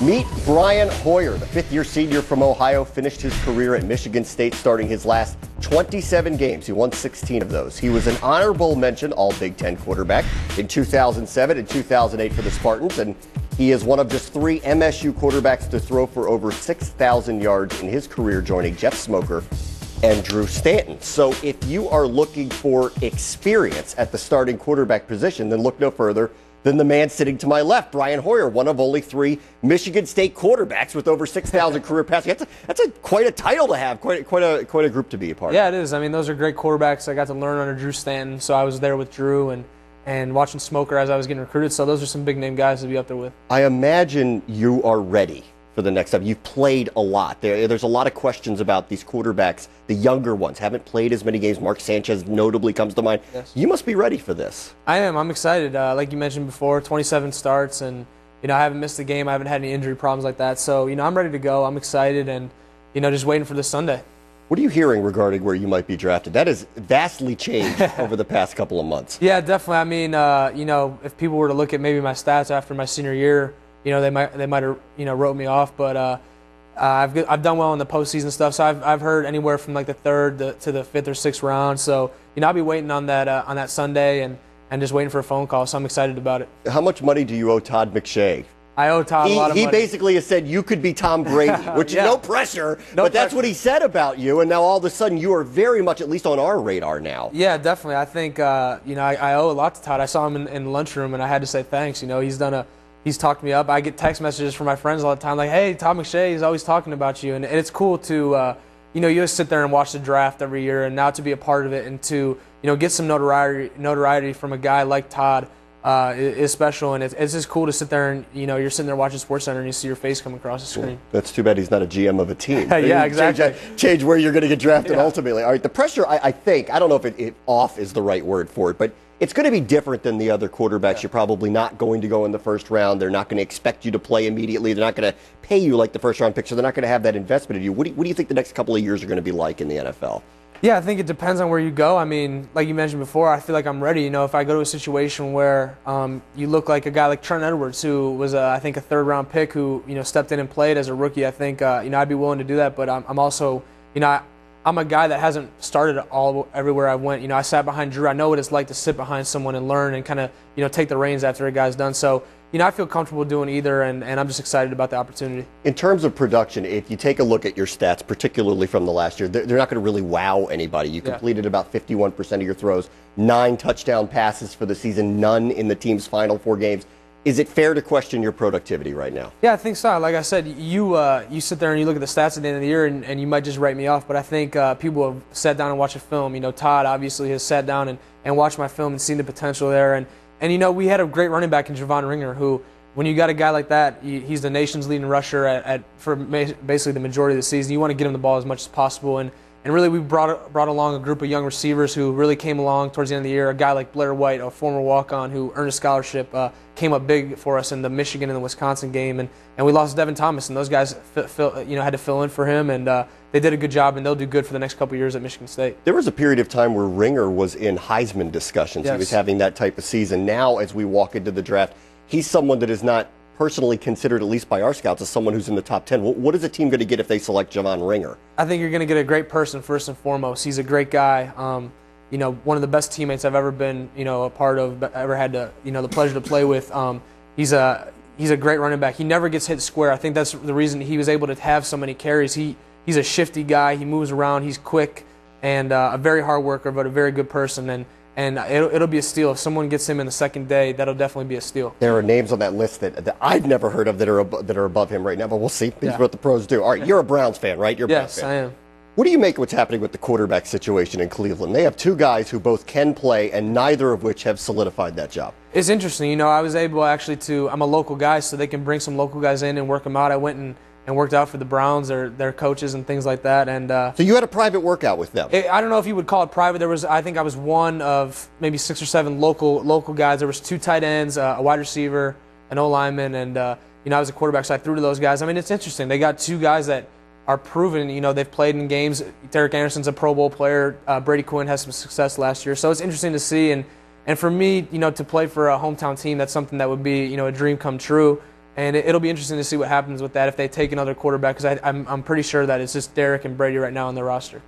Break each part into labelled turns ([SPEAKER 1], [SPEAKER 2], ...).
[SPEAKER 1] Meet Brian Hoyer, the fifth-year senior from Ohio, finished his career at Michigan State, starting his last 27 games. He won 16 of those. He was an honorable mention All-Big Ten quarterback in 2007 and 2008 for the Spartans, and he is one of just 3 MSU quarterbacks to throw for over 6,000 yards in his career, joining Jeff Smoker and Drew Stanton. So if you are looking for experience at the starting quarterback position, then look no further than the man sitting to my left, Brian Hoyer, one of only 3 Michigan State quarterbacks with over 6,000 career passing. That's quite a title to have, quite a group to be a part of.
[SPEAKER 2] Yeah, it is. I mean, those are great quarterbacks. I got to learn under Drew Stanton, so I was there with Drew and watching Smoker as I was getting recruited. So those are some big name guys to be up there with.
[SPEAKER 1] I imagine you are ready for the next step. You've played a lot. There's a lot of questions about these quarterbacks. The younger ones haven't played as many games. Mark Sanchez notably comes to mind.
[SPEAKER 2] Yes.
[SPEAKER 1] You must be ready for this.
[SPEAKER 2] I am. I'm excited. Like you mentioned before, 27 starts, and I haven't missed a game. I haven't had any injury problems like that. So I'm ready to go. I'm excited, and just waiting for this Sunday.
[SPEAKER 1] What are you hearing regarding where you might be drafted? That has vastly changed over the past couple of months.
[SPEAKER 2] Yeah, definitely. I mean, if people were to look at maybe my stats after my senior year, they might have wrote me off, but I've done well in the postseason stuff. So I've heard anywhere from like the 3rd to the 5th or 6th round. So I'll be waiting on that Sunday and just waiting for a phone call. So I'm excited about it.
[SPEAKER 1] How much money do you owe Todd McShay?
[SPEAKER 2] I owe Todd a lot of money.
[SPEAKER 1] He basically has said you could be Tom Brady, which
[SPEAKER 2] yeah.
[SPEAKER 1] No pressure, but that's what he said about you. And now all of a sudden you are very much, at least on our radar now.
[SPEAKER 2] Yeah, definitely. I think I owe a lot to Todd. I saw him in the lunchroom and I had to say thanks. He's talked me up. I get text messages from my friends all the time like, hey, Tom McShay is always talking about you. And it's cool to, you just sit there and watch the draft every year, and now to be a part of it and to, get some notoriety from a guy like Todd is special. And it's just cool to sit there and, you're sitting there watching SportsCenter and you see your face come across the screen.
[SPEAKER 1] That's too bad he's not a GM of a team.
[SPEAKER 2] Yeah, exactly.
[SPEAKER 1] Change where you're going to get drafted ultimately. All right, the pressure, I think, I don't know if off is the right word for it, but it's going to be different than the other quarterbacks. Yeah. You're probably not going to go in the first round. They're not going to expect you to play immediately. They're not going to pay you like the first-round pick, so they're not going to have that investment in you. What do you think the next couple of years are going to be like in the NFL?
[SPEAKER 2] Yeah, I think it depends on where you go. I mean, like you mentioned before, I feel like I'm ready. If I go to a situation where you look like a guy like Trent Edwards, who was, I think, a 3rd-round pick who, stepped in and played as a rookie, I think, I'd be willing to do that. But I'm also, I'm a guy that hasn't started everywhere I went. I sat behind Drew. I know what it's like to sit behind someone and learn and kind of, take the reins after a guy's done. So, I feel comfortable doing either, and I'm just excited about the opportunity.
[SPEAKER 1] In terms of production, if you take a look at your stats, particularly from the last year, they're not going to really wow anybody. You completed about 51% of your throws, 9 touchdown passes for the season, none in the team's final 4 games. Is it fair to question your productivity right now?
[SPEAKER 2] Yeah, I think so. Like I said, you sit there and you look at the stats at the end of the year, and you might just write me off. But I think people have sat down and watched a film. Todd obviously has sat down and watched my film and seen the potential there. And we had a great running back in Javon Ringer, who, when you got a guy like that, he's the nation's leading rusher for basically the majority of the season. You want to get him the ball as much as possible. And really, we brought along a group of young receivers who really came along towards the end of the year. A guy like Blair White, a former walk-on who earned a scholarship, came up big for us in the Michigan and the Wisconsin game. And we lost Devin Thomas, and those guys had to fill in for him. And they did a good job, and they'll do good for the next couple of years at Michigan State. There
[SPEAKER 1] was a period of time where Ringer was in Heisman discussions. Yes. He was having that type of season. Now, as we walk into the draft, he's someone that is not personally considered, at least by our scouts, as someone who's in the top 10. What is a team going to get if they select Javon Ringer?
[SPEAKER 2] I think you're going to get a great person first and foremost. He's a great guy. One of the best teammates I've ever been, a part of, ever had the pleasure to play with. He's a great running back. He never gets hit square. I think that's the reason he was able to have so many carries. He's a shifty guy. He moves around. He's quick and a very hard worker, but a very good person. And it'll be a steal. If someone gets him in the second day, that'll definitely be a steal.
[SPEAKER 1] There are names on that list that I've never heard of that are above him right now, but we'll see. These are what the pros do. All right, you're a Browns fan, right? You're a Browns fan.
[SPEAKER 2] Yes, I am.
[SPEAKER 1] What do you make of what's happening with the quarterback situation in Cleveland? They have 2 guys who both can play, and neither of which have solidified that job.
[SPEAKER 2] It's interesting. I was able actually I'm a local guy, so they can bring some local guys in and work them out. I went and worked out for the Browns, their coaches and things like that. And
[SPEAKER 1] so you had a private workout with them?
[SPEAKER 2] I don't know if you would call it private. I think I was one of maybe 6 or 7 local guys. There was 2 tight ends, a wide receiver, an O-lineman, and I was a quarterback, so I threw to those guys. I mean, it's interesting. They got 2 guys that are proven. They've played in games. Derek Anderson's a Pro Bowl player. Brady Quinn has some success last year, so it's interesting to see. And for me, to play for a hometown team, that's something that would be a dream come true. And it'll be interesting to see what happens with that if they take another quarterback, because I'm pretty sure that it's just Derek and Brady right now on the roster.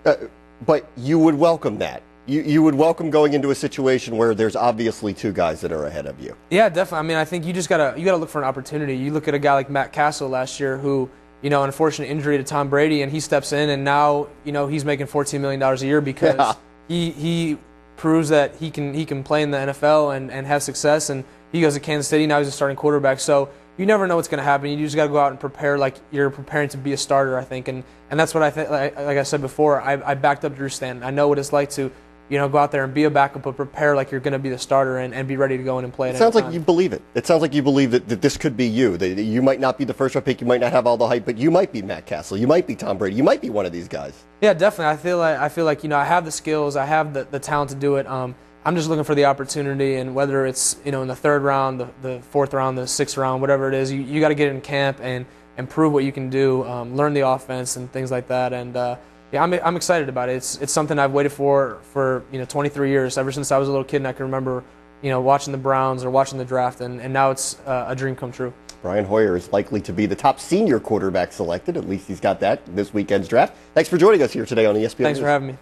[SPEAKER 1] But you would welcome that. You would welcome going into a situation where there's obviously two guys that are ahead of you.
[SPEAKER 2] Yeah, definitely. I mean, I think you gotta look for an opportunity. You look at a guy like Matt Castle last year, who, unfortunate injury to Tom Brady, and he steps in, and now he's making $14 million a year because he proves that he can play in the NFL and have success. And he goes to Kansas City, now he's a starting quarterback. So you never know what's going to happen. You just got to go out and prepare like you're preparing to be a starter, I think. And that's what I think. Like I said before, I backed up Drew Stanton. I know what it's like to go out there and be a backup, but prepare like you're going to be the starter and be ready to go in and play.
[SPEAKER 1] It sounds like you believe it. It sounds like you believe that this could be you. That you might not be the first round pick, you might not have all the hype, but you might be Matt Castle, you might be Tom Brady, you might be one of these guys.
[SPEAKER 2] Yeah, definitely. I feel like I have the skills, I have the talent to do it. I'm just looking for the opportunity, and whether it's in the third round, the fourth round, the sixth round, whatever it is, you got to get in camp and prove what you can do, learn the offense and things like that. And yeah, I'm excited about it. It's something I've waited for 23 years, ever since I was a little kid, and I can remember watching the Browns or watching the draft, and now it's a dream come true.
[SPEAKER 1] Brian Hoyer is likely to be the top senior quarterback selected. At least he's got that in this weekend's draft. Thanks for joining us here today on ESPN.
[SPEAKER 2] Thanks for having me.